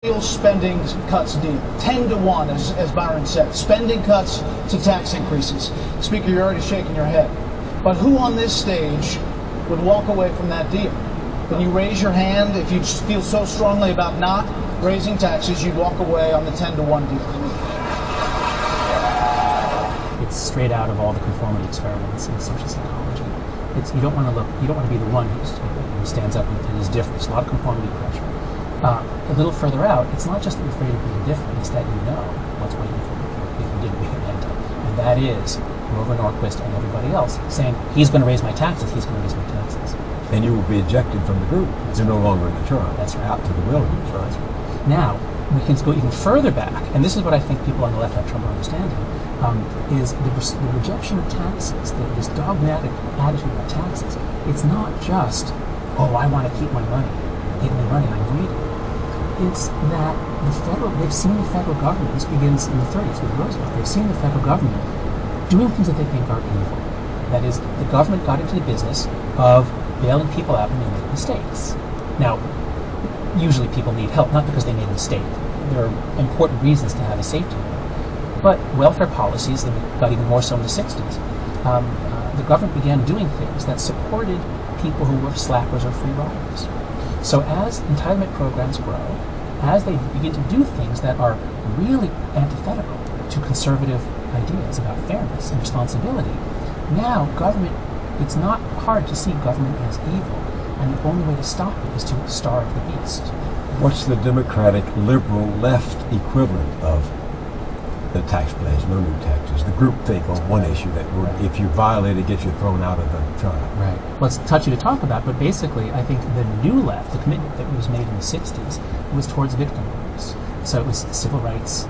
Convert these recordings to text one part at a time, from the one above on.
Real spending cuts deal. 10 to 1, as Byron said. Spending cuts to tax increases. Speaker, you're already shaking your head. But who on this stage would walk away from that deal? When you raise your hand, if you feel so strongly about not raising taxes, you'd walk away on the 10 to 1 deal. It's straight out of all the conformity experiments in social psychology. You don't want to be the one who stands up and is different. There's a lot of conformity pressure. A little further out, it's not just that you're afraid of being different, it's that you know what's waiting for you if you didn't read your hand up. And that is Grover Norquist and everybody else saying, he's going to raise my taxes, he's going to raise my taxes. And you will be ejected from the group. You're no longer in the tribe. That's right. Out to the wilderness, right? Now, we can go even further back, and this is what I think people on the left have trouble understanding, is the rejection of taxes, this dogmatic attitude about taxes. It's not just, oh, I want to keep my money, give me money, I'm greedy. It's that they've seen the federal government, this begins in the 30s with Roosevelt, they've seen the federal government doing things that they think are evil. That is, the government got into the business of bailing people out when they made mistakes. Now, usually people need help, not because they made a mistake. There are important reasons to have a safety net. But welfare policies, that got even more so in the 60s, the government began doing things that supported people who were slackers or free riders. So as entitlement programs grow, as they begin to do things that are really antithetical to conservative ideas about fairness and responsibility, now government, it's not hard to see government as evil, and the only way to stop it is to starve the beast. What's the Democratic, liberal, left equivalent of the tax pledge, no new taxes, the group think on one issue that if you violate it, gets you thrown out of the tribe? Right. Well, it's touchy to talk about, but basically I think the new left, the commitment that was made in the 60s, was towards victim groups. So it was civil rights,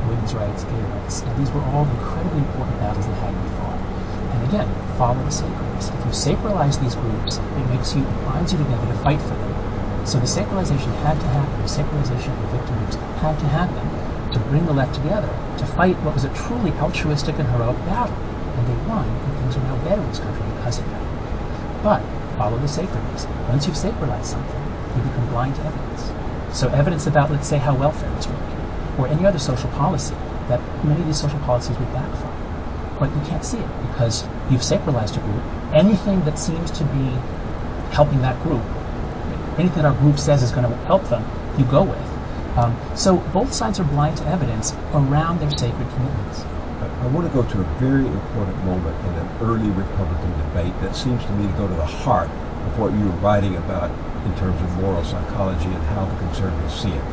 women's rights, gay rights, and these were all incredibly important battles that had to be fought. And again, follow the sacralists. If you sacralize these groups, it binds you together to fight for them. So the sacralization had to happen, the sacralization of the victim groups had to happen to bring the left together, to fight what was a truly altruistic and heroic battle. And they won, and things are now better in this country because of that. But follow the sacredness. Once you've sacralized something, you become blind to evidence. So evidence about, let's say, how welfare is working, or any other social policy, that many of these social policies would backfire. But you can't see it because you've sacralized a group. Anything that seems to be helping that group, anything that our group says is going to help them, you go with. So both sides are blind to evidence around their sacred commitments. I want to go to a very important moment in an early Republican debate that seems to me to go to the heart of what you were writing about in terms of moral psychology and how the conservatives see it.